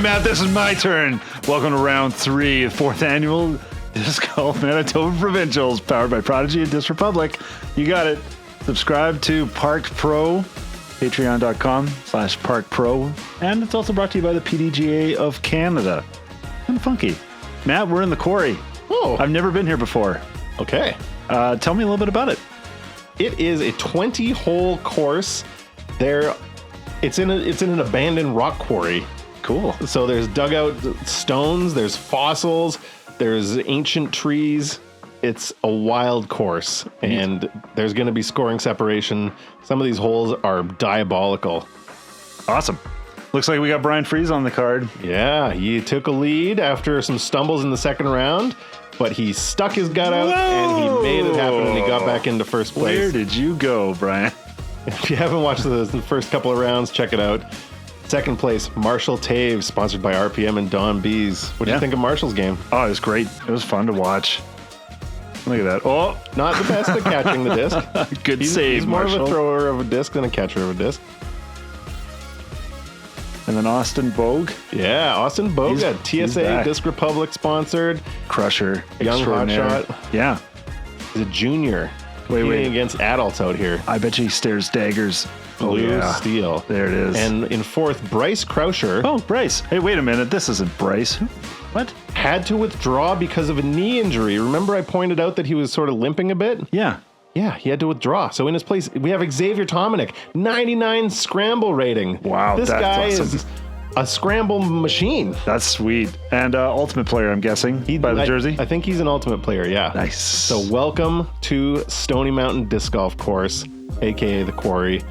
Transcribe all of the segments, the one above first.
Matt, this is my turn. Welcome to round 3, 4th annual Disc Golf Manitoba Provincials, powered by Prodigy and Disc Republic. You got it. Subscribe to Parked Pro, patreon.com/Parked Pro. And it's also brought to you by the PDGA of Canada. Kind of funky. Matt, we're in the quarry. Oh. I've never been here before. Okay. Tell me a little bit about it. It is a 20-hole course. It's in an abandoned rock quarry. Cool. So there's dugout stones, there's fossils, there's ancient trees. It's a wild course, and there's going to be scoring separation. Some of these holes are diabolical. Awesome. Looks like we got Brian Fries on the card. Yeah, he took a lead after some stumbles in the second round, but he stuck his gut out and he made it happen, and he got back into first place. Where did you go, Brian? If you haven't watched the first couple of rounds, check it out. Second place, Marshall Taves, sponsored by RPM and Don Bees. What do you think of Marshall's game? Oh, it was great. It was fun to watch. Look at that. Oh, not the best at catching the disc. Good save, He's more Marshall. of a thrower of a disc than a catcher of a disc. And then Austin Bogue. Yeah, Austin Bogue, TSA Disc Republic sponsored. Crusher. Young hotshot. Yeah. He's a junior. Wait. Against adults out here. I bet you he stares daggers. Blue steel. There it is. And in fourth, Bryce Krauscher. Oh, Bryce. Hey, wait a minute. This isn't Bryce. What? Had to withdraw because of a knee injury. Remember I pointed out that he was sort of limping a bit? Yeah. Yeah, he had to withdraw. So in his place, we have Xavier Tominic, 99 scramble rating. Wow, this guy is a scramble machine. That's sweet. And ultimate player, I'm guessing, by the jersey? I think he's an ultimate player, yeah. Nice. So welcome to Stony Mountain Disc Golf Course, a.k.a. the Quarry.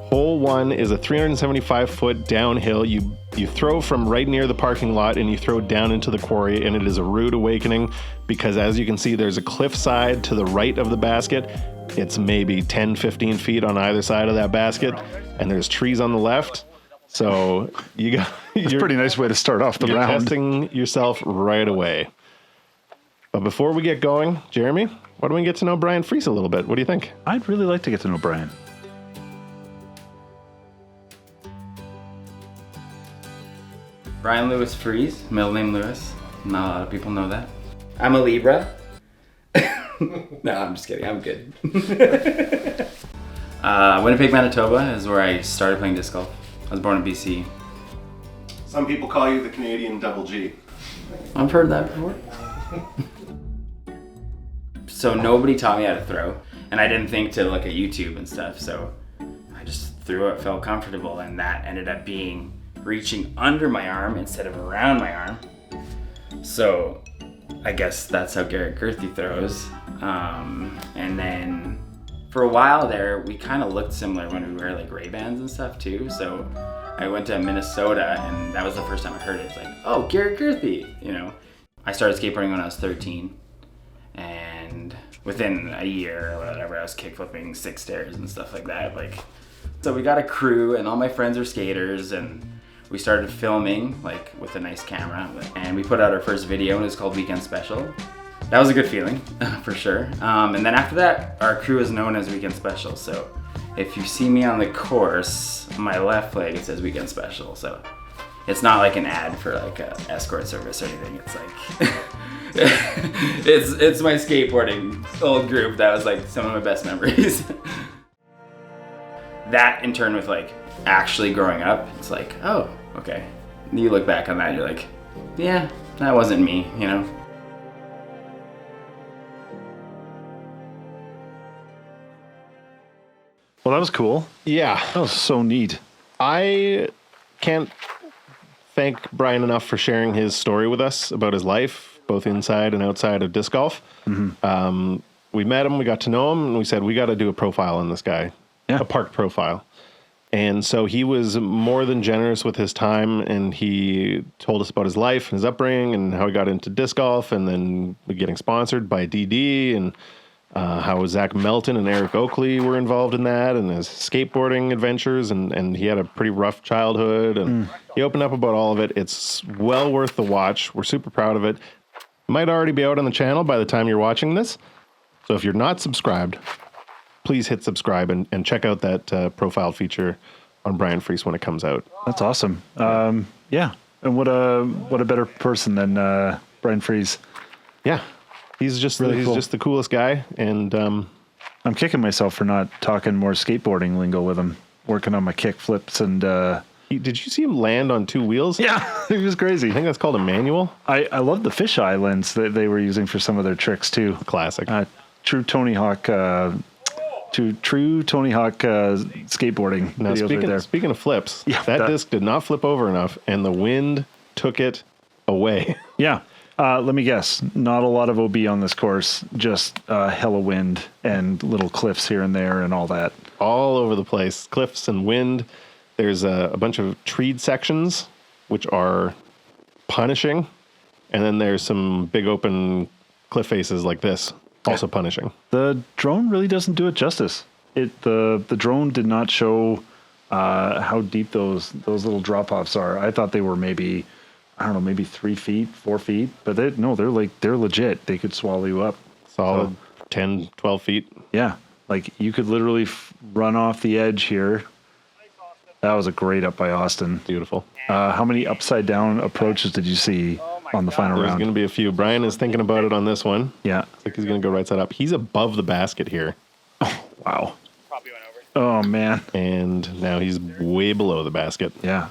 Hole 1 is a 375-foot downhill. You throw from right near the parking lot and you throw down into the quarry, and it is a rude awakening because, as you can see, there's a cliff side to the right of the basket. It's maybe 10, 15 feet on either side of that basket, and there's trees on the left. So it's a pretty nice way to start off the round. You're testing yourself right away. But before we get going, Jeremy, why don't we get to know Brian Fries a little bit? What do you think? I'd really like to get to know Brian. Brian Lewis Fries, middle name Lewis. Not a lot of people know that. I'm a Libra. No, I'm just kidding. I'm good. Winnipeg, Manitoba is where I started playing disc golf. I was born in BC. Some people call you the Canadian Double G. I've heard that before. So nobody taught me how to throw, and I didn't think to look at YouTube and stuff, so I just threw it, felt comfortable, and that ended up being reaching under my arm instead of around my arm. So I guess that's how Garrett Girthy throws. And then for a while there, we kind of looked similar when we wear like Ray-Bans and stuff too. So I went to Minnesota, and that was the first time I heard it. It's like, oh, Garrett Girthy, you know. I started skateboarding when I was 13, and within a year or whatever, I was kickflipping 6 stairs and stuff like that. Like, so we got a crew, and all my friends are skaters, and we started filming like with a nice camera, and we put out our first video, and it was called Weekend Special. That was a good feeling, for sure. And then after that, our crew is known as Weekend Special. So if you see me on the course, on my left leg, it says Weekend Special. So it's not like an ad for like a escort service or anything. It's like, it's my skateboarding old group. That was like some of my best memories. That in turn with like actually growing up, it's like, oh, okay. You look back on that, you're like, yeah, that wasn't me, you know? Well, that was cool. Yeah. That was so neat. I can't thank Brian enough for sharing his story with us about his life, both inside and outside of disc golf. Mm-hmm. We met him, we got to know him, and we said, we got to do a profile on this guy, a park profile. And so he was more than generous with his time, and he told us about his life and his upbringing and how he got into disc golf, and then getting sponsored by DD, and how Zach Melton and Eric Oakley were involved in that, and his skateboarding adventures, and he had a pretty rough childhood, and he opened up about all of it. It's well worth the watch. We're super proud of it. Might already be out on the channel by the time you're watching this. So if you're not subscribed, please hit subscribe and check out that profile feature on Brian Fries when it comes out. That's awesome. Yeah. And what a better person than Brian Fries. Yeah. He's just Really cool. just the coolest guy. And I'm kicking myself for not talking more skateboarding lingo with him, working on my kick flips and did you see him land on 2 wheels? yeah, it was crazy. I think that's called a manual. I love the fisheye lens that they were using for some of their tricks too. Classic. True Tony Hawk skateboarding Now, videos right there. speaking of flips, Yeah, that that- disc did not flip over enough, and the wind took it away. Yeah. Let me guess. Not a lot of OB on this course. Just hella wind and little cliffs here and there and all that. All over the place. Cliffs and wind. There's a bunch of treed sections, which are punishing. And then there's some big open cliff faces like this, also punishing. The drone really doesn't do it justice. The drone did not show how deep those little drop offs are. I thought they were maybe 3 feet, 4 feet, but they're legit. They could swallow you up. Solid 10, 12 feet. Yeah, like you could literally run off the edge here. That was a great up by Austin. Beautiful. How many upside down approaches did you see on the final There's round? going to be a few. Brian is thinking about it on this one. Yeah. Looks like he's going to go right side up. He's above the basket here. Wow. Probably went over. Oh man. And now he's way below the basket. Yeah.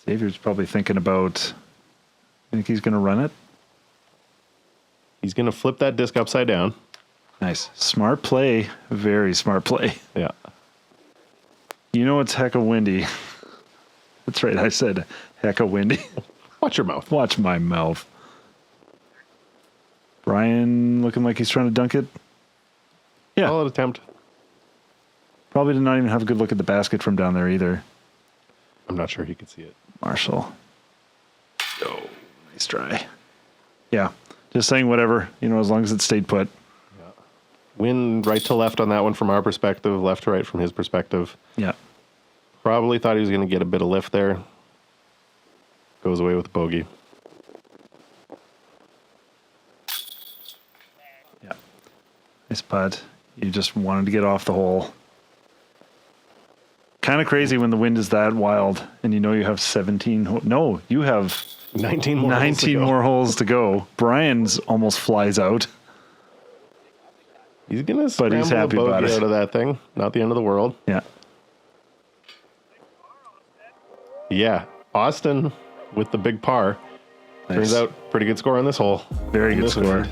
Xavier's probably thinking about. You think he's going to run it? He's going to flip that disc upside down. Nice. Smart play. Very smart play. Yeah. You know it's hecka windy. That's right. I said hecka windy. Watch your mouth. Watch my mouth. Brian looking like he's trying to dunk it. Yeah. Solid attempt. Probably did not even have a good look at the basket from down there either. I'm not sure he could see it. Marshall. Oh, nice try. Yeah. Just saying whatever, as long as it stayed put. Wind right to left on that one from our perspective, left to right from his perspective. Yeah. Probably thought he was going to get a bit of lift there. Goes away with a bogey. Yeah. Nice putt. You just wanted to get off the hole. Kind of crazy when the wind is that wild and you have 17. No, you have 19 more. 19 more holes to go. Brian's almost flies out. He's going to But he's scramble happy a about bogey it. out of that thing. Not the end of the world. Yeah. Yeah. Austin with the big par. Nice. Turns out pretty good score on this hole. Very On good this score. wind.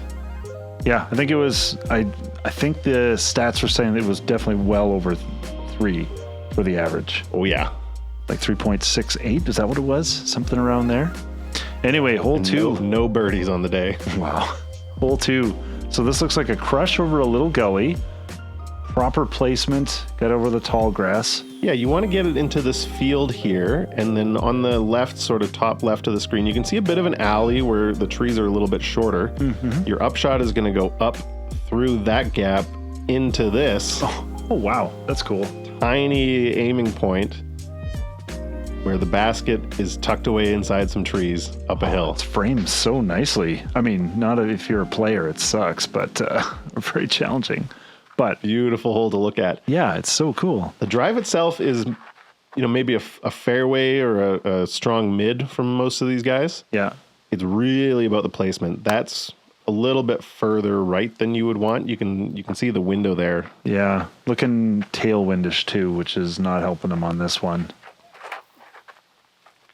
Yeah, I think it was. I think the stats were saying it was definitely well over 3 for the average. Oh, yeah. Like 3.68. Is that what it was? Something around there. Anyway, hole 2. No birdies on the day. Wow. Hole 2. So this looks like a crush over a little gully. Proper placement. Got over the tall grass. Yeah, you want to get it into this field here, and then on the left, sort of top left of the screen, you can see a bit of an alley where the trees are a little bit shorter. Mm-hmm. Your upshot is going to go up through that gap into this Oh, wow. That's cool. tiny aiming point where the basket is tucked away inside some trees up a hill. It's framed so nicely. I mean, not if you're a player, it sucks, but very challenging. But Beautiful hole to look at. yeah, it's so cool. The drive itself is, maybe a fairway or a strong mid from most of these guys. Yeah. It's really about the placement. That's a little bit further right than you would want. You can see the window there. Yeah. Looking tailwindish too, which is not helping him on this one.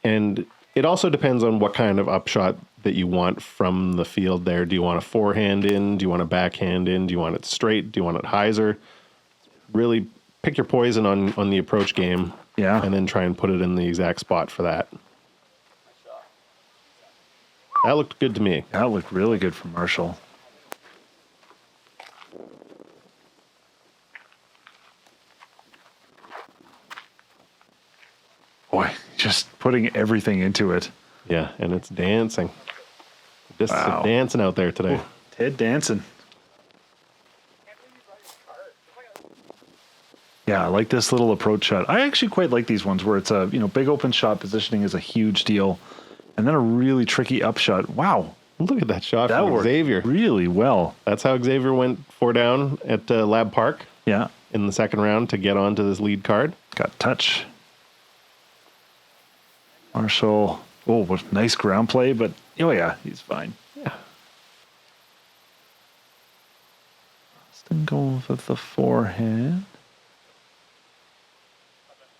And it also depends on what kind of upshot that you want from the field there. Do you want a forehand in? Do you want a backhand in? Do you want it straight? Do you want it hyzer? Really pick your poison on the approach game. Yeah. And then try and put it in the exact spot for that. That looked good to me. That looked really good for Marshall. Boy, just putting everything into it. Yeah, and it's dancing. Just Wow. dancing out there today. Ted dancing. Yeah, I like this little approach shot. I actually quite like these ones where it's a, big open shot positioning is a huge deal. And then a really tricky upshot. Wow. Look at that shot That from worked Xavier. really well. That's how Xavier went 4 down at Lab Park. Yeah. in the second round to get onto this lead card. Got touch. Marshall. Oh, what nice ground play, but oh yeah, he's fine. Yeah. Austin going with the forehand.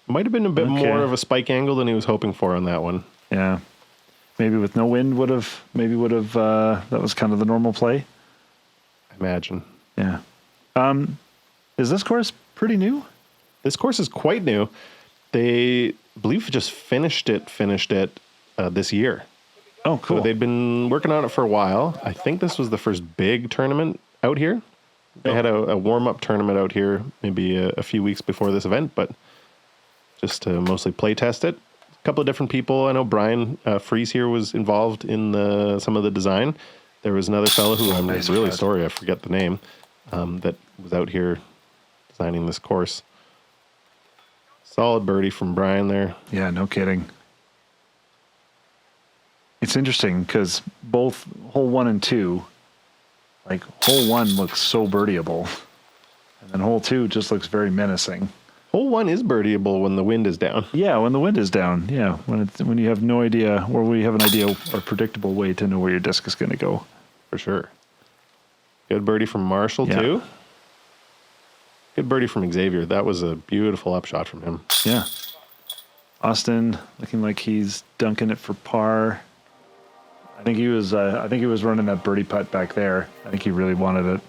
Might have been a bit Okay. more of a spike angle than he was hoping for on that one. Yeah. Maybe with no wind would have that was kind of the normal play. I imagine. Yeah. Is this course pretty new? This course is quite new. They, I believe, just finished it this year. Oh, cool. So they'd been working on it for a while. I think this was the first big tournament out here. They had a warm-up tournament out here maybe a few weeks before this event, but just to mostly play test it. A couple of different people. I know Brian Fries here was involved in some of the design. There was another fellow who I'm Nice really cut. sorry, I forget the name, that was out here designing this course. Solid birdie from Brian there. Yeah, no kidding. It's interesting because both hole 1 and 2, like hole 1 looks so birdieable, and then hole 2 just looks very menacing. Hole 1 is birdieable when the wind is down. Yeah, when the wind is down. Yeah, when you have no idea, or we have an idea, a predictable way to know where your disc is going to go. For sure. Good birdie from Marshall, Yeah. too. Good birdie from Xavier. That was a beautiful upshot from him. Yeah. Austin looking like he's dunking it for par. I think he was running that birdie putt back there. I think he really wanted it.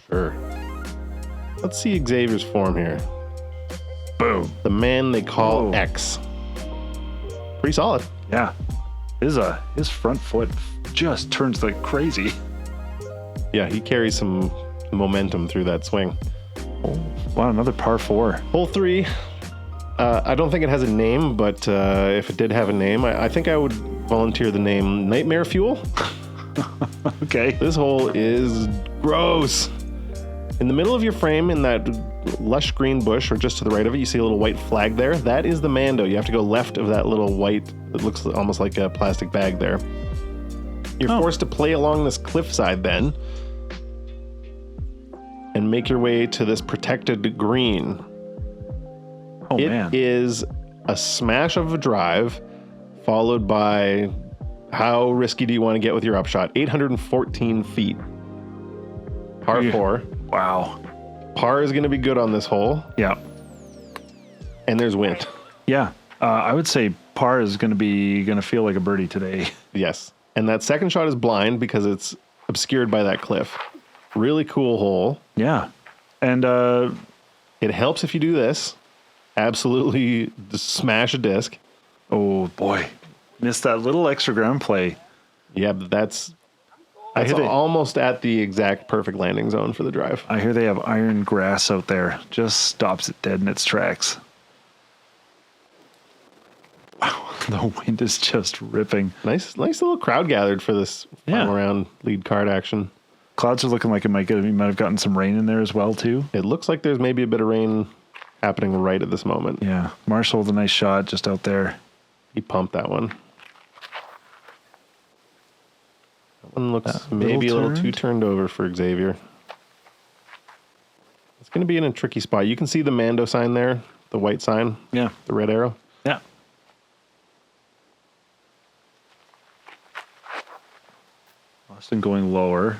For sure. Let's see Xavier's form here. Boom. The man they call Whoa. X. Pretty solid. Yeah. His front foot just turns like crazy. Yeah, he carries some momentum through that swing. Oh, wow, another par 4. Hole 3. I don't think it has a name, but if it did have a name, I think I would volunteer the name Nightmare Fuel. Okay. This hole is gross. In the middle of your frame, in that lush green bush, or just to the right of it, you see a little white flag there. That is the Mando. You have to go left of that little white, it looks almost like a plastic bag there. You're forced to play along this cliffside then and make your way to this protected green. Oh, It man. is a smash of a drive, followed by how risky do you want to get with your upshot? 814 feet. Par Yeah. 4. Wow. Par is going to be good on this hole, Yeah. and there's wind. Yeah. I would say par is going to feel like a birdie today. Yes. And that second shot is blind because it's obscured by that cliff. Really cool hole. Yeah. And It helps if you do this. Absolutely just smash a disc. oh boy, missed that little extra ground play. Yeah, but that's I hear they- almost at the exact perfect landing zone for the drive. I hear they have iron grass out there. Just stops it dead in its tracks. Wow, the wind is just ripping. Nice little crowd gathered for this final Yeah. round lead card action. Clouds are looking like we might have gotten some rain in there as well too. It looks like there's maybe a bit of rain happening right at this moment. Yeah, Marshall with a nice shot just out there. He pumped that one. That one looks That maybe a little little too turned over for Xavier. It's going to be in a tricky spot. You can see the Mando sign there, the white sign, Yeah, the red arrow. yeah. Austin going lower.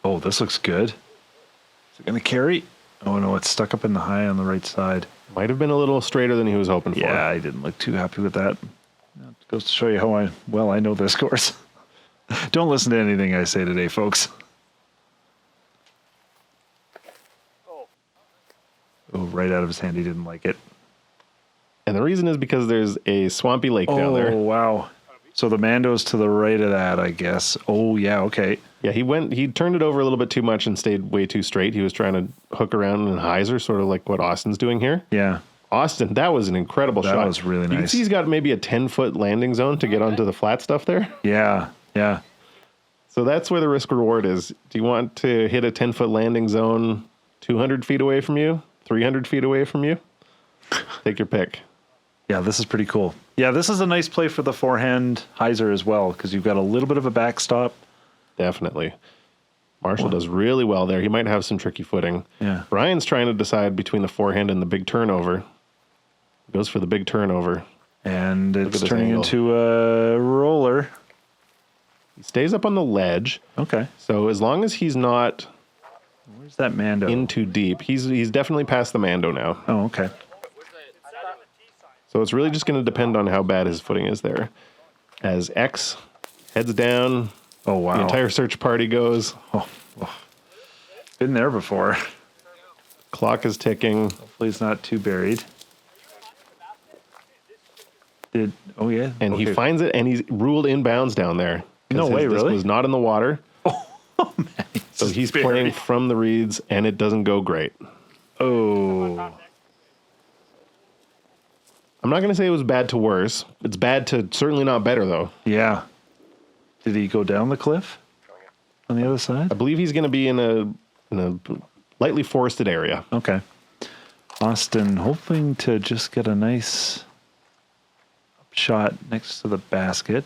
Oh, this looks good. Is it going to carry? Oh no, it's stuck up in the high on the right side. Might have been a little straighter than he was hoping for. Yeah, I didn't look too happy with that. That goes to show you how well I know this course. Don't listen to anything I say today, folks. Oh, right out of his hand. He didn't like it. And the reason is because there's a swampy lake down Oh, there. wow. So the Mando's to the right of that, I guess. Oh, yeah, okay. Yeah, he turned it over a little bit too much and stayed way too straight. He was trying to hook around in hyzer, sort of like what Austin's doing here. Yeah. Austin, that was an incredible That shot. was really You can nice. see he's got maybe a 10-foot landing zone to get onto the flat stuff there. Yeah, yeah. So that's where the risk reward is. Do you want to hit a 10-foot landing zone 200 feet away from you? 300 feet away from you? Take your pick. Yeah, this is pretty cool. Yeah, this is a nice play for the forehand hyzer as well, because you've got a little bit of a backstop. Definitely. Marshall does really well there. He might have some tricky footing. Yeah. Brian's trying to decide between the forehand and the big turnover. Goes for the big turnover. And at it's this turning angle. into a roller. He stays up on the ledge. Okay. So as long as he's not Where's that Mando? in too deep, he's definitely past the Mando now. Oh, okay. So it's really just going to depend on how bad his footing is there. As X heads down, Oh, wow. the entire search party goes. Been there before. Clock is ticking. Hopefully it's not too buried. Oh, yeah. And he Okay. finds it, and he's ruled inbounds down there. 'Cause No his way, disc really? was not in the water. Oh, man. So he's playing from the reeds, and it doesn't go great. Oh. I'm not going to say it was bad to worse. It's bad to certainly not better, though. Yeah. Did he go down the cliff on the other I side? believe he's going to be in a lightly forested area. Okay. Austin hoping to just get a nice shot next to the basket.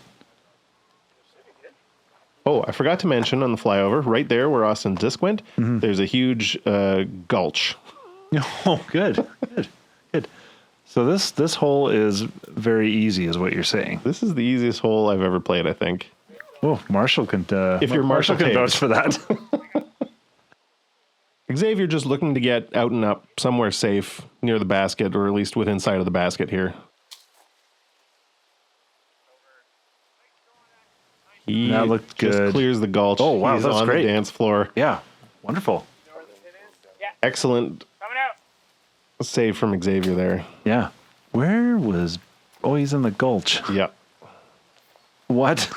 Oh, I forgot to mention on the flyover, right there where Austin's disc went, there's a huge gulch. Oh, good. Good. So this hole is very easy, is what you're saying. This is the easiest hole I've ever played, I think. Oh, Marshall can. If you're Marshall can Taves. vouch for that. Xavier just looking to get out and up somewhere safe near the basket, or at least within sight of the basket here. He That looked just good. clears the gulch. Oh, wow, He's that's on great. the dance floor. Yeah, wonderful. Excellent save from Xavier there. Yeah. Where was? Oh, he's in the gulch. Yeah. What?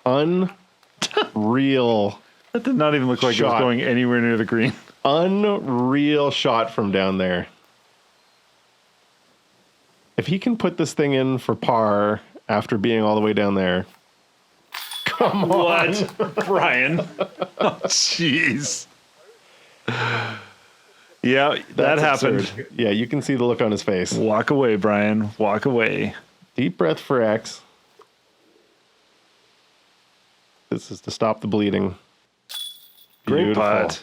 Unreal. That did not even look like it was Shot. going anywhere near the green. Unreal shot from down there. If he can put this thing in for par after being all the way down there, come on. What, Brian? Oh, jeez. Yeah, that That's happened. absurd. Yeah, you can see the look on his face. Walk away, Brian. Walk away. Deep breath for X. This is to stop the bleeding. Great Beautiful. putt.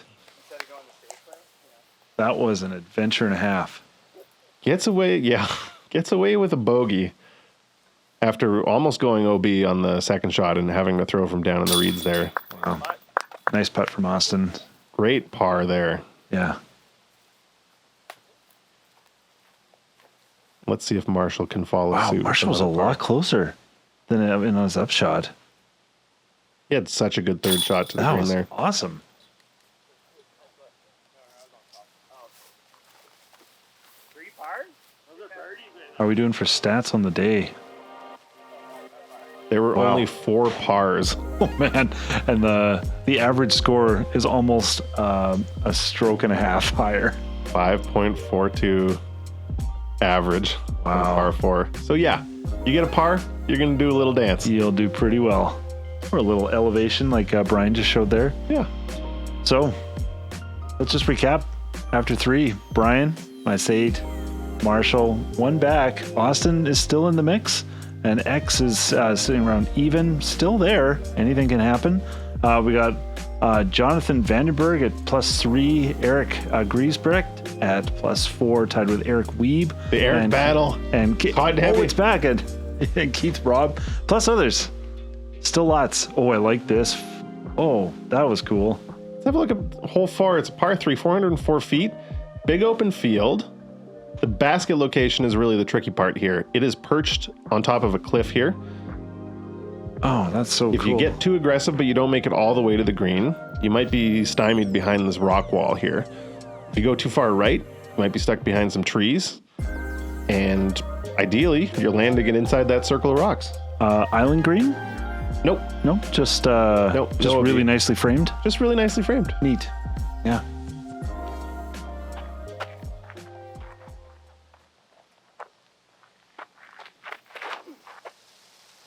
That was an adventure and a half. Gets away with a bogey after almost going OB on the second shot and having to throw from down in the reeds there. Wow. Nice putt from Austin. Great par there. Yeah. Let's see if Marshall can follow Wow, suit. with Marshall was a another par. lot closer than in his upshot. He had such a good third shot to the That green was there. awesome. How are we doing for stats on the day? There were Wow. only 4 pars. Oh man, and the average score is almost a stroke and a half higher. 5.42 average on a Wow. par 4. So yeah, you get a par, you're going to do a little dance. You'll do pretty well. Or a little elevation like Brian just showed there. Yeah. So let's just recap. After 3, Brian, minus 8, Marshall, 1 back. Austin is still in the mix. And X is sitting around even, still there. Anything can happen. We got Jonathan Vandenberg at +3, Eric Griesbrecht at +4, tied with Eric Wiebe. The Eric battle. And Hot and heavy. it's back. And Keith Robb, plus others. Still lots. Oh, I like this. Oh, that was cool. Let's have a look at hole 4. It's a par 3, 404 feet. Big open field. The basket location is really the tricky part here. It is perched on top of a cliff here. Oh, that's so If cool. you get too aggressive but you don't make it all the way to the green, you might be stymied behind this rock wall here. If you go too far right, you might be stuck behind some trees. And ideally, you're landing it inside that circle of rocks. Island green? Nope. No, just Nope, just no really OB. nicely framed. Just really nicely framed. Neat. Yeah.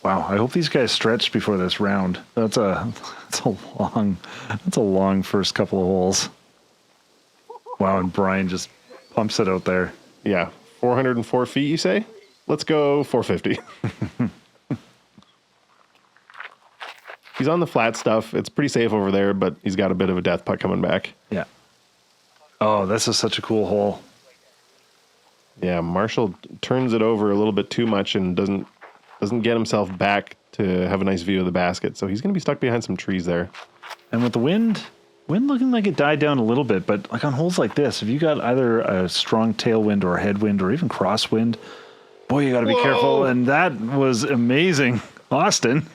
Wow, I hope these guys stretched before this round. That's a long first couple of holes. Wow, and Brian just pumps it out there. Yeah. 404 feet, you say? Let's go 450. He's on the flat stuff. It's pretty safe over there, but he's got a bit of a death putt coming back. Yeah. Oh, this is such a cool hole. Yeah, Marshall turns it over a little bit too much and doesn't get himself back to have a nice view of the basket. So he's going to be stuck behind some trees there. And with the wind looking like it died down a little bit, but like on holes like this, if you got either a strong tailwind or a headwind or even crosswind, boy, you got to be careful. And that was amazing. Austin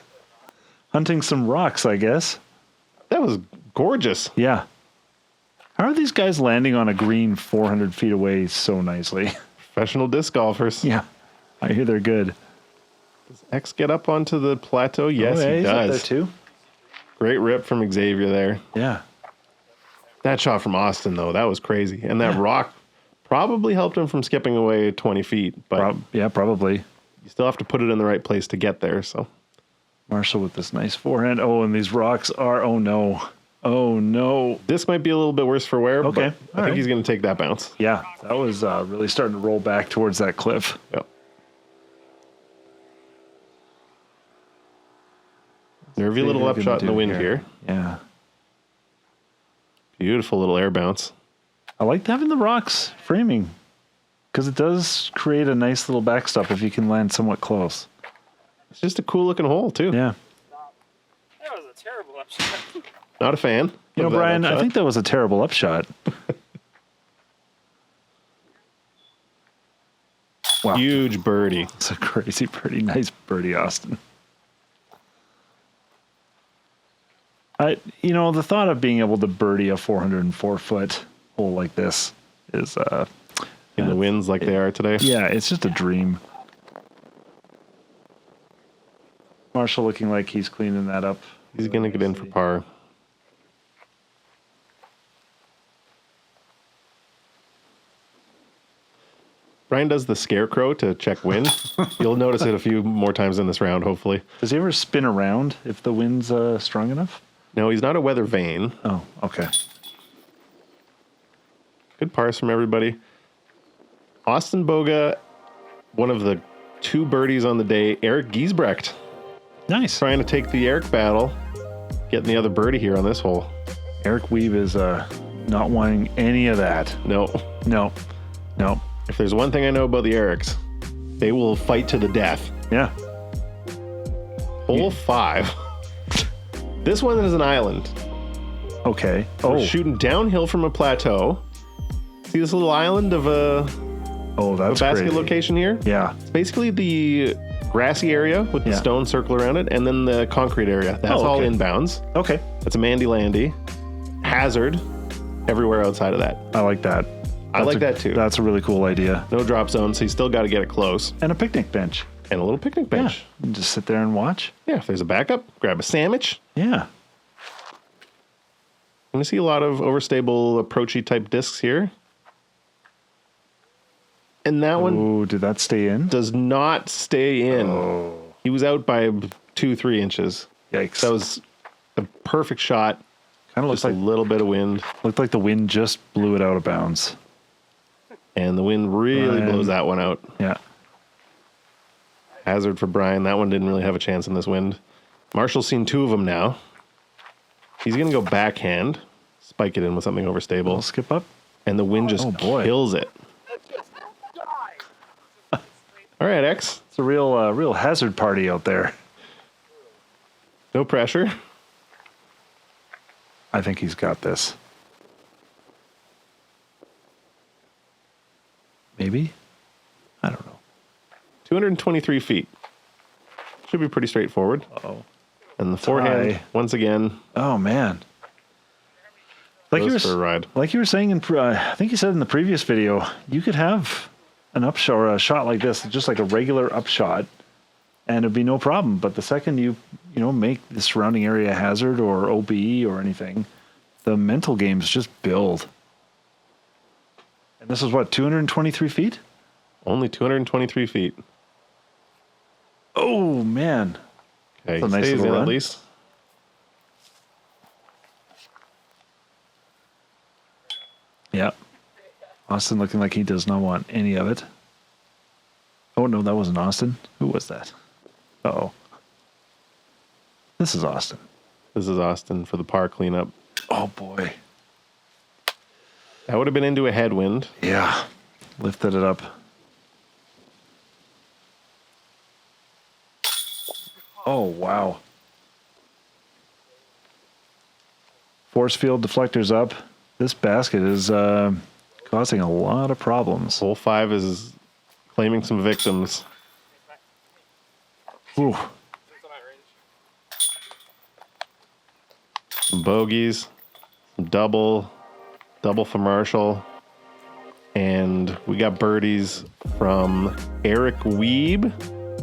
hunting some rocks, I guess. That was gorgeous. Yeah. How are these guys landing on a green 400 feet away so nicely? Professional disc golfers. Yeah. I hear they're good. Does X get up onto the plateau? Yes, yeah, he he's up does. there too. Great rip from Xavier there. Yeah. That shot from Austin, though, that was crazy. And that rock probably helped him from skipping away 20 feet. But yeah, probably. you still have to put it in the right place to get there. So Marshall with this nice forehand. Oh, and these rocks are, oh no. Oh no. this might be a little bit worse for wear. Okay. But I think he's going to take that bounce. Yeah, that was really starting to roll back towards that cliff. Yep. Nervy little upshot in the wind here. Yeah. Beautiful little air bounce. I liked having the rocks framing because it does create a nice little backstop if you can land somewhat close. It's just a cool looking hole, too. Yeah. That was a terrible upshot. Not a fan. You know, of that Brian, I upshot. think that was a terrible upshot. Wow. Huge birdie. It's a crazy, pretty nice birdie, Austin. The thought of being able to birdie a 404-foot hole like this is In the winds like they are today. yeah, it's just a dream. Marshall looking like he's cleaning that up. He's going to get in for par. Brian does the scarecrow to check wind. You'll notice it a few more times in this round, hopefully. Does he ever spin around if the wind's strong enough? No, he's not a weather vane. Oh, okay. Good pars from everybody. Austin Boga, one of the 2 birdies on the day. Eric Giesbrecht Nice. trying to take the Eric battle. Getting the other birdie here on this hole. Eric Weave is not wanting any of that. No. No. If there's one thing I know about the Erics, they will fight to the death. Yeah. Hole 5. This one is an island. Okay. We're Oh. shooting downhill from a plateau. See this little island of a That's basket crazy. location here? Yeah. It's basically the grassy area with the Yeah. stone circle around it, and then the concrete area. That's all okay. inbounds. Okay. That's a Mandy Landy. Hazard everywhere outside of that. I like that. I like that too. That's a really cool idea. No drop zone, so you still got to get it close. And a picnic bench. And a little picnic Yeah. bench. And just sit there and watch. Yeah, if there's a backup, grab a sandwich. Yeah. I'm going to see a lot of overstable, approachy type discs here. And that one Oh, did that stay in? does not stay in. Oh. He was out by 2-3 inches. Yikes. That was a perfect shot. kind of looks Just a like little bit of wind. looked like the wind just blew it out of bounds. And the wind really Brian. blows that one out. Yeah. Hazard for Brian. That one didn't really have a chance in this wind. Marshall's seen 2 of them now. He's going to go backhand. Spike it in with something We'll overstable. skip up. And the wind just Oh, boy. kills it. All right, X. It's a real hazard party out there. No pressure. I think he's got this. Maybe? I don't know. 223 feet. Should be pretty straightforward. Uh-oh. And the forehand, high. once again, Oh, man. Like you, goes for a were, ride. like you were saying, I think you said in the previous video, you could have an upshot or a shot like this, just like a regular upshot, and it'd be no problem. But the second you make the surrounding area hazard or OB or anything, the mental games just build. And this is what, 223 feet? Only 223 feet. Oh, man. Okay, That's a nice stays little in run. at least. Yeah. Austin looking like he does not want any of it. Oh, no, that wasn't Austin. Who was that? Uh-oh. This is Austin. This is Austin for the par cleanup. Oh boy. That would have been into a headwind. Yeah. Lifted it up. Oh, wow. Force field deflectors up. This basket is causing a lot of problems. Hole 5 is claiming some victims. Ooh. Some bogeys, some double for Marshall, and we got birdies from Eric Weeb,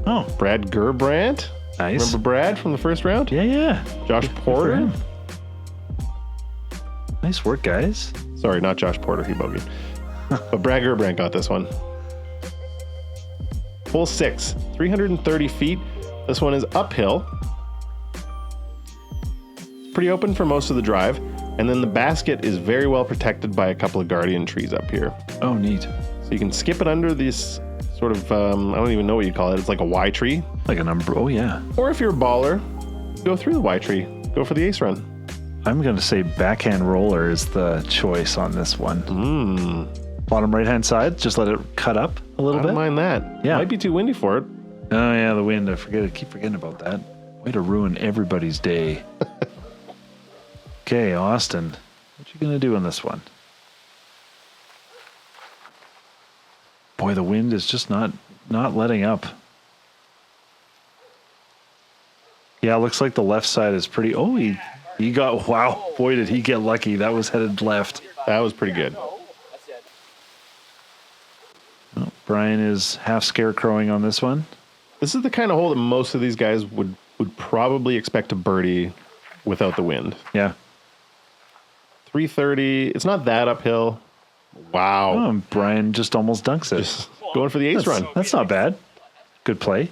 Oh, Brad Gerbrandt. nice. Remember Brad from the first round? Yeah. Josh Porter. him. Nice work, guys. Sorry, not Josh Porter. He bogeyed. But Brad Gerbrandt got this one. Hole 6, 330 feet. This one is uphill. Pretty open for most of the drive. And then the basket is very well protected by a couple of guardian trees up here. Oh, neat. So you can skip it under this sort of, I don't even know what you call it. It's like a Y tree. Like a number. Oh, yeah. Or if you're a baller, go through the Y tree. Go for the ace run. I'm going to say backhand roller is the choice on this one. Bottom right-hand side, just let it cut up a little I bit. don't mind that. Yeah. Might be too windy for it. Oh, yeah, the wind. I keep forgetting about that. Way to ruin everybody's day. Okay, Austin. What you going to do on this one? Boy, the wind is just not letting up. Yeah, looks like the left side is pretty... Oh, he got... Wow. Boy, did he get lucky. That was headed left. That was pretty good. Oh, Brian is half scarecrowing on this one. This is the kind of hole that most of these guys would probably expect to birdie without the wind. Yeah. 330. It's not that uphill. Wow. Oh, and Brian just almost dunks it. Just going for the ace run. That's not bad. Good play.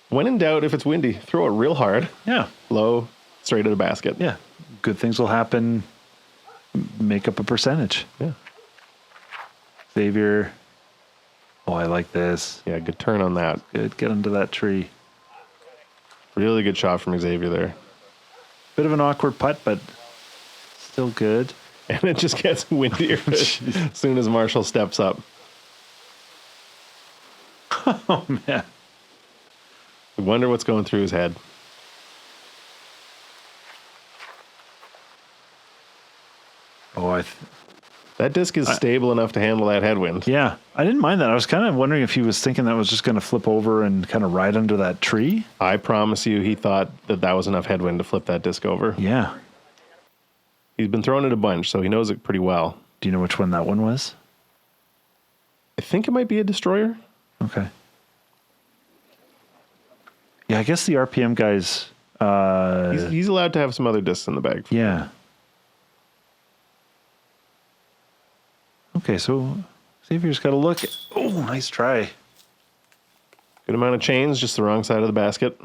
When in doubt, if it's windy, throw it real hard, Yeah. low, straight at the basket. Yeah. Good things will happen. Make up a percentage. Yeah. Xavier. Oh, I like this. Yeah, good turn on that. Good. Get into that tree. Really good shot from Xavier there. Bit of an awkward putt, but still good. And it just gets windier as soon as Marshall steps up. Oh, man. I wonder what's going through his head. Oh, That disc is stable enough to handle that headwind. yeah. I didn't mind that. I was kind of wondering if he was thinking that was just going to flip over and kind of ride under that tree. I promise you, he thought that was enough headwind to flip that disc over. Yeah. He's been throwing it a bunch, so he knows it pretty well. Do you know which one that one was? I think it might be a destroyer. Okay. Yeah, I guess the RPM guys. He's allowed to have some other discs in the bag. Yeah. Okay, so Xavier's got a look. Oh, nice try. Good amount of chains, just the wrong side of the basket.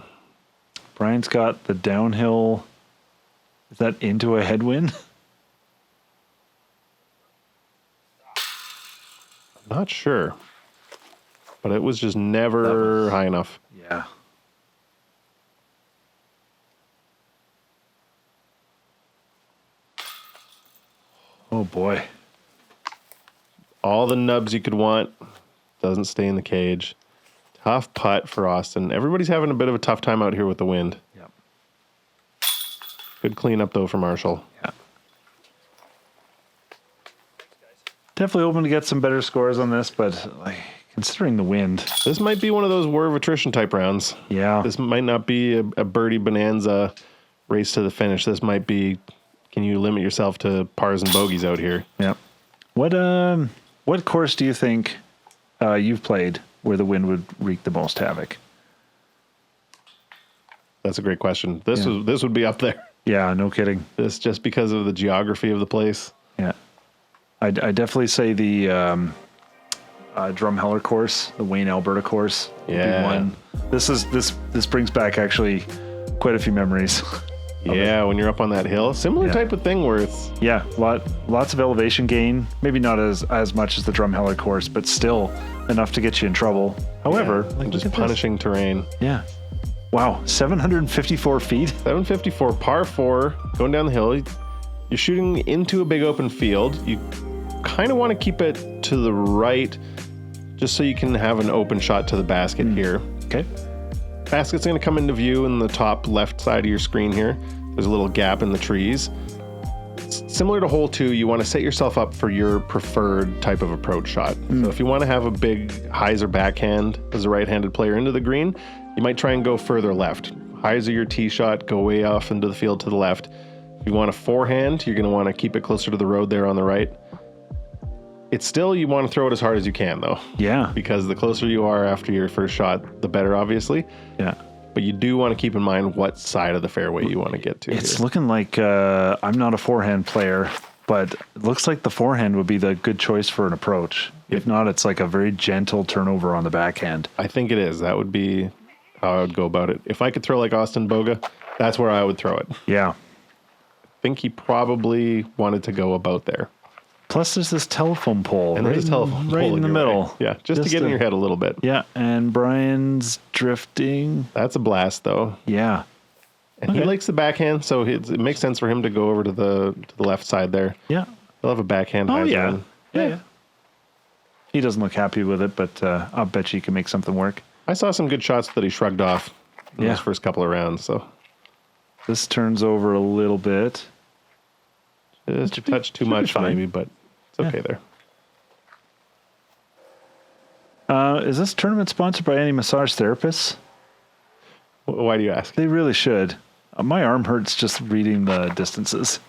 Brian's got the downhill. Is that into a headwind? Not sure. But it was just never high enough. Yeah. Oh, boy. All the nubs you could want. Doesn't stay in the cage. Tough putt for Austin. Everybody's having a bit of a tough time out here with the wind. Yep. Good cleanup, though, for Marshall. Yeah. Definitely hoping to get some better scores on this, but like considering the wind. This might be one of those war of attrition type rounds. Yeah. This might not be a birdie bonanza race to the finish. This might be, can you limit yourself to pars and bogeys out here? Yeah. What course do you think you've played where the wind would wreak the most havoc? That's a great question. This would be up there. Yeah, no kidding. This just because of the geography of the place. Yeah. I definitely say the Drumheller course, the Wayne, Alberta course. would be Yeah. one. This brings back actually quite a few memories. Yeah, when you're up on that hill. Similar Yeah. type of thing where it's... Yeah, lots of elevation gain. Maybe not as much as the Drumheller course, but still enough to get you in trouble. However, Yeah, like, just look at this. punishing terrain. Yeah. Wow, 754 feet. 754 par 4 going down the hill. You're shooting into a big open field. You kind of want to keep it to the right just so you can have an open shot to the basket here. Okay. Basket's going to come into view in the top left side of your screen here. There's a little gap in the trees. Similar to hole 2, you want to set yourself up for your preferred type of approach shot. So if you want to have a big hyzer backhand as a right-handed player into the green, you might try and go further left. Hyzer your tee shot, go way off into the field to the left. If you want a forehand, you're going to want to keep it closer to the road there on the right. It's still, you want to throw it as hard as you can, though. Yeah. Because the closer you are after your first shot, the better, obviously. Yeah. But you do want to keep in mind what side of the fairway you want to get to. It's here. looking like I'm not a forehand player, but it looks like the forehand would be the good choice for an approach. If not, it's like a very gentle turnover on the backhand. I think it is. That would be how I would go about it. If I could throw like Austin Boga, that's where I would throw it. Yeah. I think he probably wanted to go about there. Plus, there's this telephone pole. And there's a telephone right pole in the your middle. way. Yeah, just to get in your head a little bit. Yeah, and Brian's drifting. That's a blast, though. Yeah. And he likes the backhand, so it makes sense for him to go over to the left side there. Yeah. He'll have a backhand. Oh, hyzer yeah. on. Yeah. He doesn't look happy with it, but I'll bet you can make something work. I saw some good shots that he shrugged off in Yeah. those first couple of rounds, so This turns over a little bit. just a touch too should be much fine. maybe, but it's okay there. Is this tournament sponsored by any massage therapists? Why do you ask? They really should. My arm hurts just reading the distances.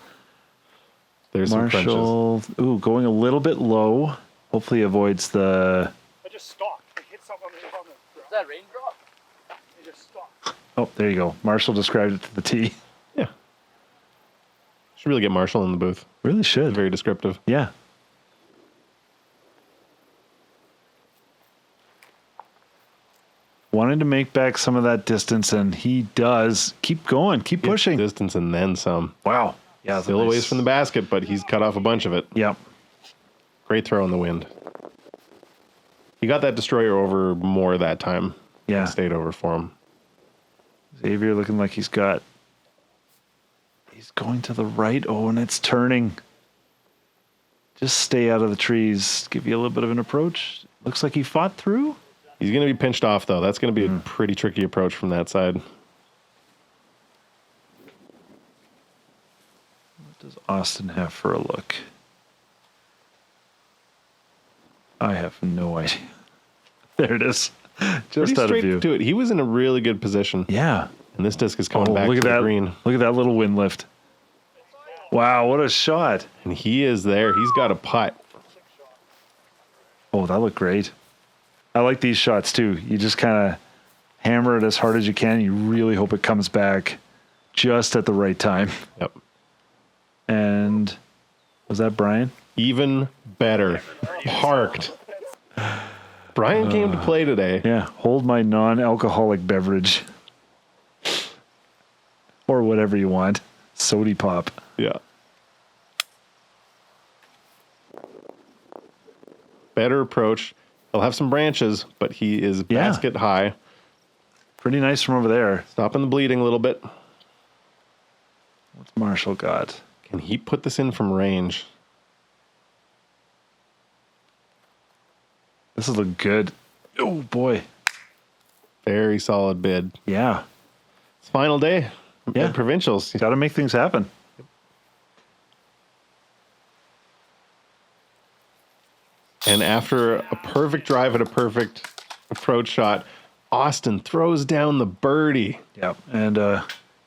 There's some crunches. Marshall, going a little bit low. Hopefully avoids the... I just stopped. I hit something on the ground. Is that raindrop? I just stopped. Oh, there you go. Marshall described it to the T. Yeah. Should really get Marshall in the booth. Really should. Very descriptive. Yeah. Wanted to make back some of that distance, and he does. Keep going. Keep pushing. Distance and then some. Wow. Yeah. Still a ways from the basket, but he's cut off a bunch of it. Yep. Great throw in the wind. He got that destroyer over more that time. Yeah. It stayed over for him. Xavier looking like he's going to the right. Oh, and it's turning. Just stay out of the trees. Give you a little bit of an approach. Looks like he fought through. He's going to be pinched off, though. That's going to be a pretty tricky approach from that side. What does Austin have for a look? I have no idea. There it is. Just Pretty out of straight view. to it. He was in a really good position. Yeah. And this disc is coming back look to at the that green. Look at that little wind lift. Wow, what a shot. And he is there. He's got a putt. Oh, that looked great. I like these shots too. You just kind of hammer it as hard as you can. You really hope it comes back just at the right time. Yep. And was that Brian? Even better. Parked. Brian came to play today. Yeah. Hold my non-alcoholic beverage. Or whatever you want. Sody pop. Yeah. Better approach. He'll have some branches, but he is basket high. Pretty nice from over there. Stopping the bleeding a little bit. What's Marshall got? Can he put this in from range? This will look good. Oh, boy. Very solid bid. Yeah. It's final day. Yeah. At Provincials. Got to make things happen. And after a perfect drive and a perfect approach shot, Austin throws down the birdie. Yep. And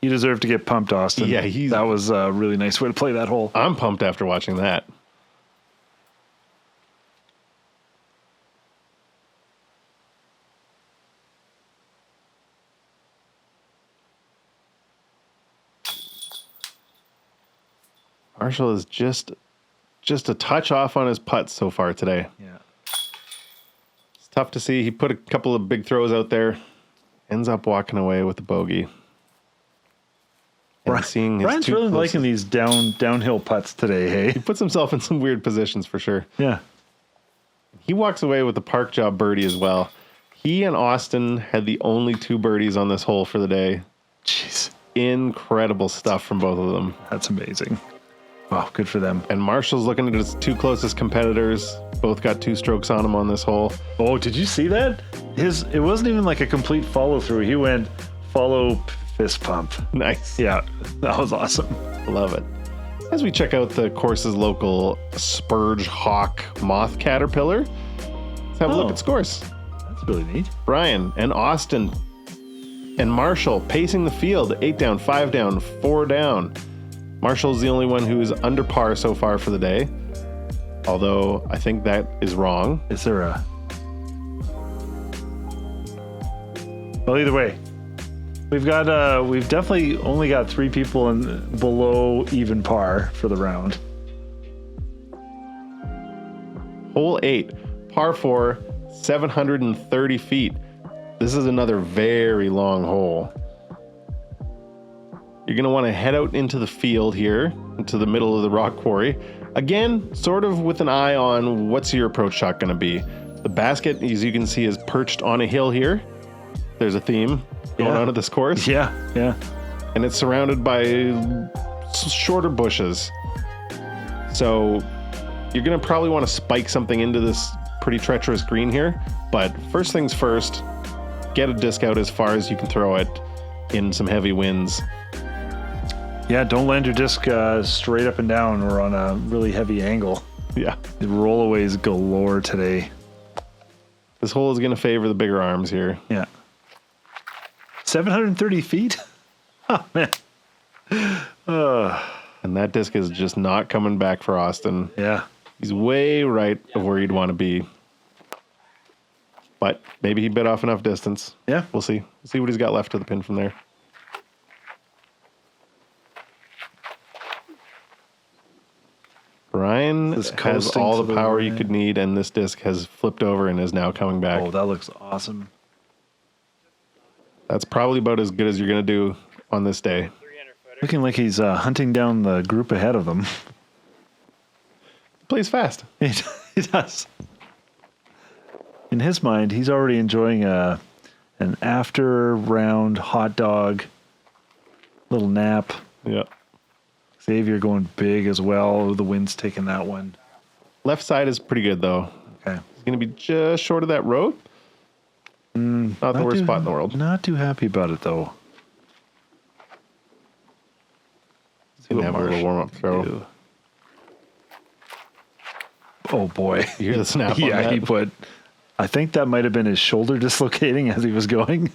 you deserve to get pumped, Austin. Yeah, that was a really nice way to play that hole. I'm pumped after watching that. Marshall is just a touch off on his putts so far today. Yeah. It's tough to see. He put a couple of big throws out there, ends up walking away with the bogey. And seeing his Brian's two really closest- liking these downhill putts today, hey? He puts himself in some weird positions for sure. Yeah. He walks away with the park job birdie as well. He and Austin had the only 2 birdies on this hole for the day. Jeez, Incredible stuff from both of them. that's amazing. Wow, good for them. And Marshall's looking at his 2 closest competitors. Both got 2 strokes on him on this hole. Oh, did you see that? It wasn't even like a complete follow through. He went follow fist pump. Nice. Yeah, that was awesome. Love it. As we check out the course's local Spurge Hawk Moth Caterpillar, let's have a look Oh. at scores. That's really neat. Brian and Austin and Marshall pacing the field. 8 down, 5 down, 4 down. Marshall's the only one who's under par so far for the day. Although I think that is wrong. Is there a... Well, either way, we've definitely only got 3 people in below even par for the round. Hole 8, par 4, 730 feet. This is another very long hole. You're going to want to head out into the field here, into the middle of the rock quarry. Again, sort of with an eye on what's your approach shot going to be. The basket, as you can see, is perched on a hill here. There's a theme going on at this course. Yeah. And it's surrounded by shorter bushes. So you're going to probably want to spike something into this pretty treacherous green here. But first things first, get a disc out as far as you can throw it in some heavy winds. Yeah, don't land your disc straight up and down or on a really heavy angle. Yeah. The rollaways galore today. This hole is going to favor the bigger arms here. Yeah. 730 feet? Oh, man. And that disc is just not coming back for Austin. Yeah. He's way right of where he'd want to be. But maybe he bit off enough distance. Yeah. We'll see. We'll see what he's got left to the pin from there. Brian This has coasting all to the the power you right. could need, and this disc has flipped over and is now coming back. Oh, that looks awesome. That's probably about as good as you're going to do on this day. Looking like he's hunting down the group ahead of them. Plays fast. He does. In his mind, he's already enjoying an after round hot dog, little nap. Yeah. Xavier going big as well. The wind's taking that one. Left side is pretty good, though. Okay. He's going to be just short of that road. Not the worst spot in the world. Not too happy about it, though. He's going to have a little warm-up throw. do. Oh, boy. You hear the snap on Yeah, that? he put... I think that might have been his shoulder dislocating as he was going.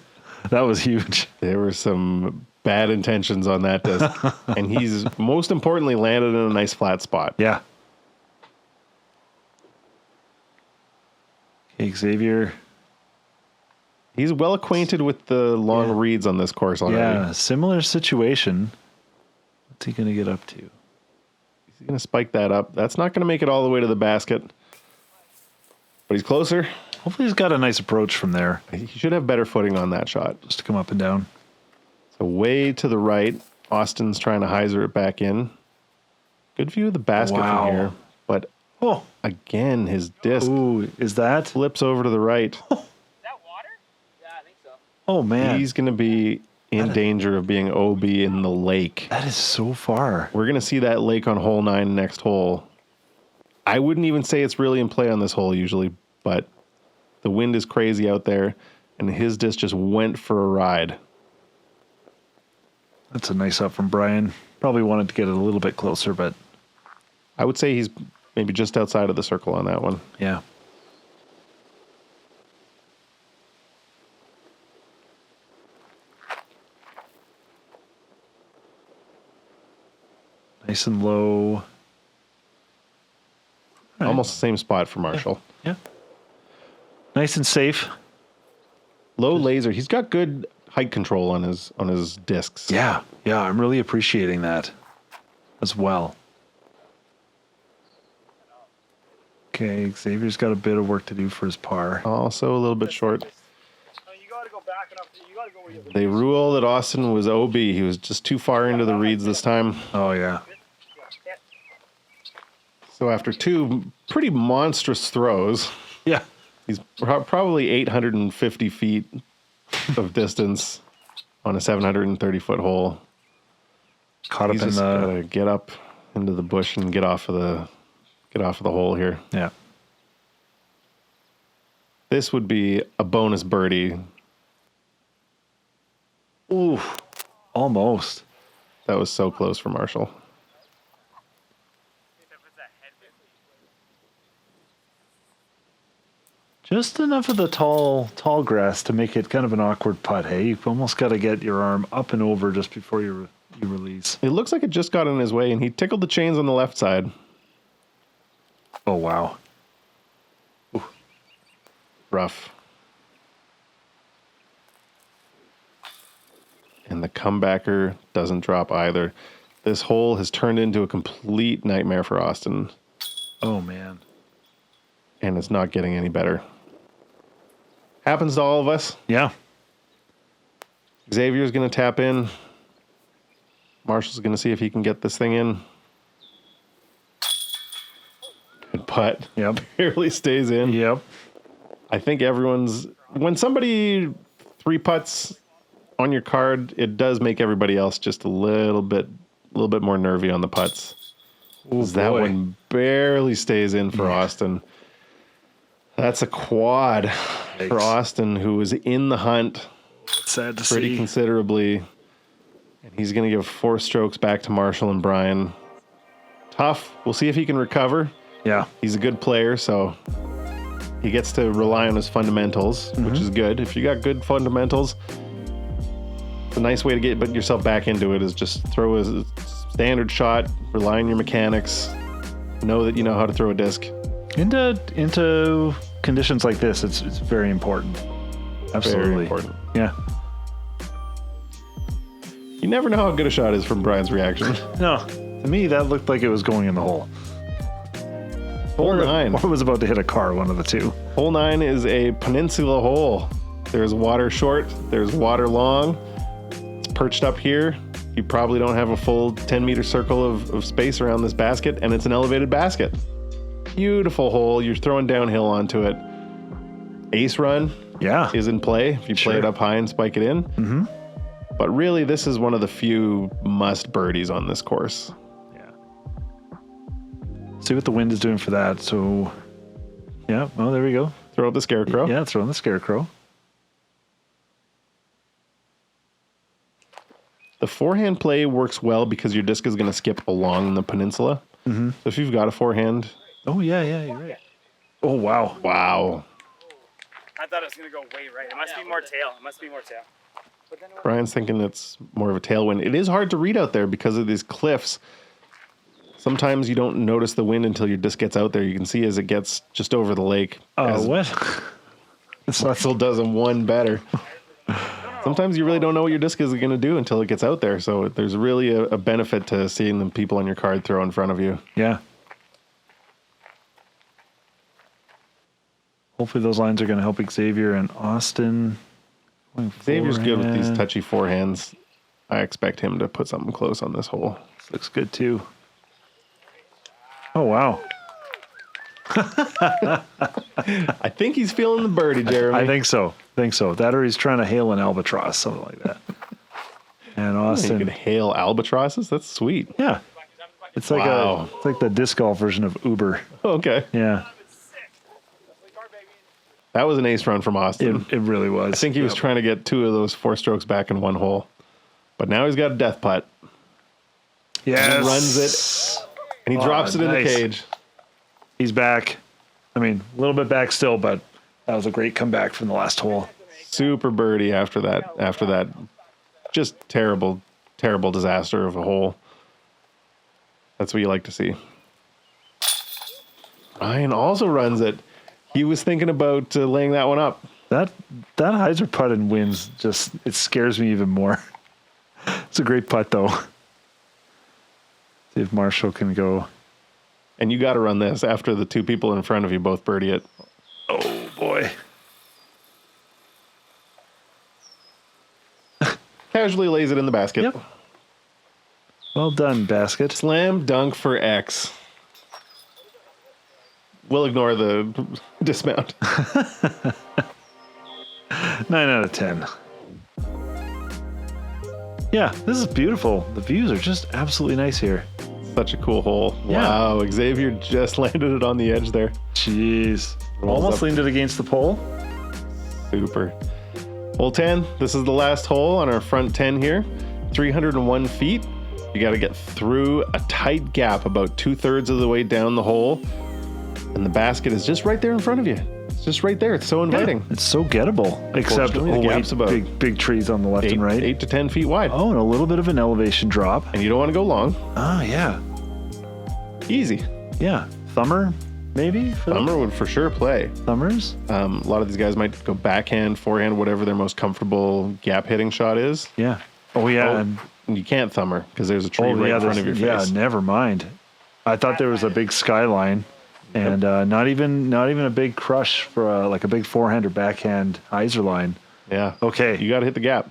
That was huge. There were some bad intentions on that disc. And he's, most importantly, landed in a nice flat spot. Yeah. Okay, Xavier. He's well acquainted with the long reeds on this course already. Yeah, similar situation. What's he going to get up to? He's going to spike that up. That's not going to make it all the way to the basket. But he's closer. Hopefully he's got a nice approach from there He should have better footing on that shot. just to come up and down. So way to the right, Austin's trying to hyzer it back in. Good view of the basket Wow. from here. But Oh, again, his disc ooh, is that? flips over to the right. Is that water? Yeah, I think so. Oh, man. He's going to be in danger of being OB in the lake. That is so far. We're going to see that lake on hole 9 next hole. I wouldn't even say it's really in play on this hole usually, but the wind is crazy out there, and his disc just went for a ride. That's a nice up from Brian. Probably wanted to get it a little bit closer, but I would say he's maybe just outside of the circle on that one. yeah. Nice and low. All right. Almost the same spot for Marshall. Yeah. Nice and safe. Low laser. He's got good height control on his discs. Yeah. Yeah, I'm really appreciating that as well. Okay, Xavier's got a bit of work to do for his par. Also a little bit short. You gotta go back enough. You gotta go where you They rule that Austin was OB. He was just too far into the reeds this time. Oh, yeah. So after 2 pretty monstrous throws, Yeah. He's probably 850 feet of distance on a 730-foot hole. Caught up He's in just the gotta get up into the bush and get off of the hole here. yeah. This would be a bonus birdie. Ooh, almost. That was so close for Marshall. Just enough of the tall grass to make it kind of an awkward putt. Hey, you've almost got to get your arm up and over just before you release. It looks like it just got in his way, and he tickled the chains on the left side. Oh wow. Rough. And the comebacker doesn't drop either. This hole has turned into a complete nightmare for Austin, Oh man. and it's not getting any better. Happens to all of us. Yeah. Xavier's going to tap in. Marshall's going to see if he can get this thing in. Good putt. Yep. Barely stays in. Yep. I think when somebody 3 putts on your card, it does make everybody else just a little bit more nervy on the putts. Ooh, That boy. one barely stays in for Austin. That's a quad for Yikes. Austin, who was in the hunt Sad to pretty see. considerably. And he's going to give 4 strokes back to Marshall and Brian. Tough. We'll see if he can recover. Yeah. He's a good player, so he gets to rely on his fundamentals, which is good. If you got good fundamentals, a nice way to get yourself back into it is just throw a standard shot, rely on your mechanics, know that you know how to throw a disc. Into conditions like this, it's very important. Absolutely. Very important. Yeah. You never know how good a shot is from Brian's reaction. No. To me, that looked like it was going in the hole. Hole 9. Or was about to hit a car, one of the two. Hole 9 is a peninsula hole. There's water short, there's water long. It's perched up here. You probably don't have a full 10-meter circle of space around this basket, and it's an elevated basket. Beautiful hole. You're throwing downhill onto it. Ace run Yeah. is in play if you play it up high and spike it in. Mm-hmm. But really, this is one of the few must birdies on this course. Yeah. See what the wind is doing for that. So, yeah. Well, there we go. Throw up the scarecrow. Yeah, throw in the scarecrow. The forehand play works well because your disc is going to skip along the peninsula. Mm-hmm. So if you've got a forehand... Oh, yeah, you're right. Oh, wow. Wow. I thought it was gonna go way right. It must be more tail. It must be more tail. But then Brian's thinking it's more of a tailwind. It is hard to read out there because of these cliffs. Sometimes you don't notice the wind until your disc gets out there. You can see as it gets just over the lake. What? Russell does them one better. Sometimes you really don't know what your disc is going to do until it gets out there. So there's really a benefit to seeing the people on your card throw in front of you. Yeah. Hopefully those lines are going to help Xavier and Austin. Xavier's good with these Forehand. touchy forehands. I expect him to put something close on this hole. This looks good too. Oh, wow. I think he's feeling the birdie, Jeremy. I think so. That or he's trying to hail an albatross, something like that. And You Austin. can hail albatrosses? That's sweet. Yeah. It's like Wow. it's like the disc golf version of Uber. Okay. Yeah. That was an ace run from Austin. It really was. I think he was trying to get 2 of those 4 strokes back in one hole. But now he's got a death putt. Yes. He runs it, and he drops it in the nice. cage. He's back. I mean, a little bit back still, but that was a great comeback from the last hole. Super birdie after that. Just terrible, terrible disaster of a hole. That's what you like to see. Ryan also runs it. He was thinking about laying that one up. That hyzer putt and wins it scares me even more. It's a great putt though. See if Marshall can go. And you got to run this after the 2 people in front of you both birdie it. Oh boy. Casually lays it in the basket. Yep. Well done, basket. Slam dunk for X. We'll ignore the dismount. 9 out of 10. Yeah, this is beautiful. The views are just absolutely nice here. Such a cool hole. Yeah. Wow, Xavier just landed it on the edge there. Jeez. Rolls Almost up. leaned it against the pole. Super. Hole 10. This is the last hole on our front 10 here. 301 feet. You got to get through a tight gap about 2/3 of the way down the hole. And the basket is just right there in front of you. It's just right there. It's so inviting. Yeah, it's so gettable. Except Unfortunately, the gap's about big trees on the left and right. 8 to 10 feet wide. Oh, and a little bit of an elevation drop. And you don't want to go long. Ah, yeah. Easy. Yeah. Thumber, maybe? Thumber would for sure play. Thumbers? A lot of these guys might go backhand, forehand, whatever their most comfortable gap hitting shot is. Yeah. Oh, yeah. Oh, And and you can't thumber because there's a tree right in front of your face. Yeah, never mind. I thought there was a big skyline and not even a big crush for like a big forehand or backhand hyzer line. Yeah. Okay. You got to hit the gap.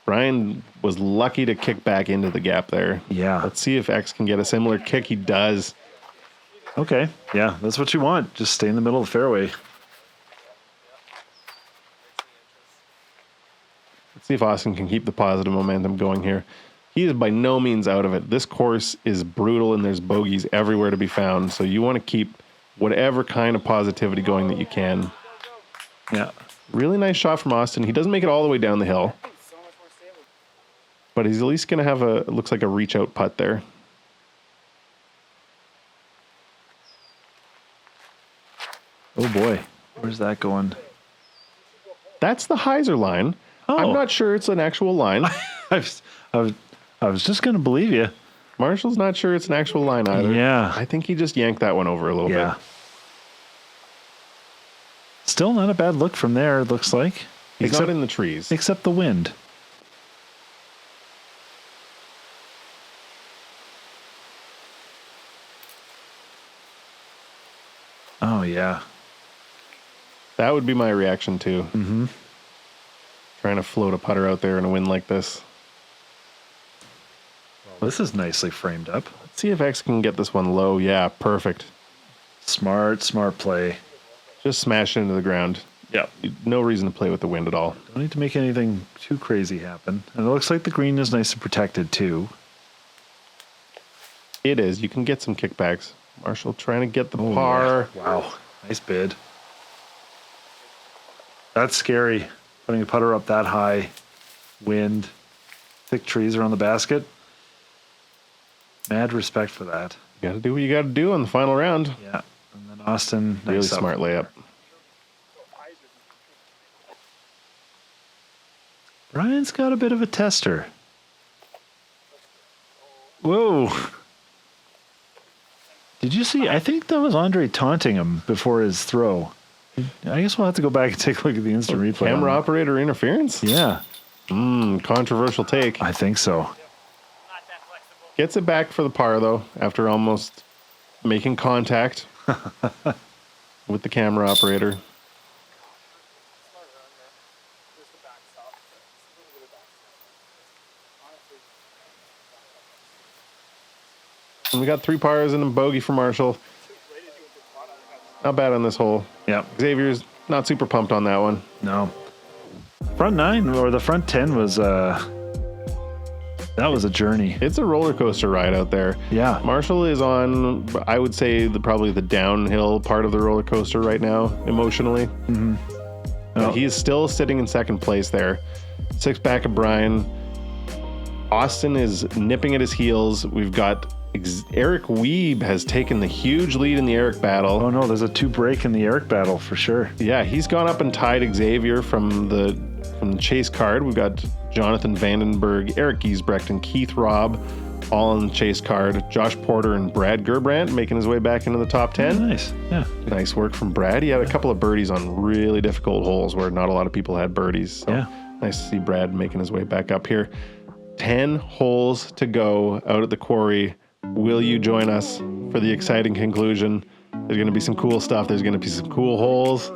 Brian was lucky to kick back into the gap there. Yeah. Let's see if X can get a similar kick. He does. Okay. Yeah, that's what you want. Just stay in the middle of the fairway. Let's see if Austin can keep the positive momentum going here. He is by no means out of it. This course is brutal and there's bogeys everywhere to be found. So you want to keep whatever kind of positivity going that you can. Yeah. Really nice shot from Austin. He doesn't make it all the way down the hill, but he's at least going to have it looks like a reach out putt there. Oh boy. Where's that going? That's the hyzer line. Oh. I'm not sure it's an actual line. I was just going to believe you. Marshall's not sure it's an actual line either. Yeah. I think he just yanked that one over a little Yeah. bit. Still not a bad look from there, it looks like. He's not in the trees. Except the wind. Oh, yeah. That would be my reaction too. Mm-hmm. Trying to float a putter out there in a wind like this. This is nicely framed up. Let's see if X can get this one low. Yeah, perfect. Smart play. Just smash it into the ground. Yeah. No reason to play with the wind at all. Don't need to make anything too crazy happen. And it looks like the green is nice and protected too. It is. You can get some kickbacks. Marshall trying to get the par. Yeah. Wow. Nice bid. That's scary. Putting a putter up that high. Wind. Thick trees around the basket. Mad respect for that. You got to do what you got to do on the final round. Yeah. And then Austin. Really nice up. smart layup. Brian's got a bit of a tester. Whoa. Did you see? I think that was Andre taunting him before his throw. I guess we'll have to go back and take a look at the instant replay. Camera on that. operator interference? Yeah, Controversial take. I think so. Not that flexible. Gets it back for the par, though, after almost making contact with the camera operator. And we got 3 pars and a bogey for Marshall. Not bad on this hole. Yeah. Xavier's not super pumped on that one. No. Front 9 or the front 10 was that was a journey. It's a roller coaster ride out there. Yeah. Marshall is on, I would say, probably the downhill part of the roller coaster right now, emotionally. Mm-hmm. But he is still sitting in second place there. 6 back of Brian. Austin is nipping at his heels. We've got Eric Weeb has taken the huge lead in the Eric battle. Oh no, there's a 2 break in the Eric battle for sure. Yeah, he's gone up and tied Xavier from the chase card. We've got Jonathan Vandenberg, Eric Giesbrecht, and Keith Robb all on the chase card. Josh Porter and Brad Gerbrandt making his way back into the top 10. Nice. Yeah. Nice work from Brad. He had a couple of birdies on really difficult holes where not a lot of people had birdies. So Yeah. nice to see Brad making his way back up here. 10 holes to go out at the quarry. Will you join us for the exciting conclusion? There's going to be some cool stuff. There's going to be some cool holes.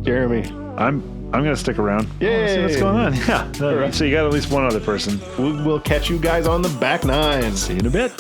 Jeremy. I'm going to stick around. Yay. See what's going on. Yeah. So you got at least one other person. We'll catch you guys on the back 9. See you in a bit.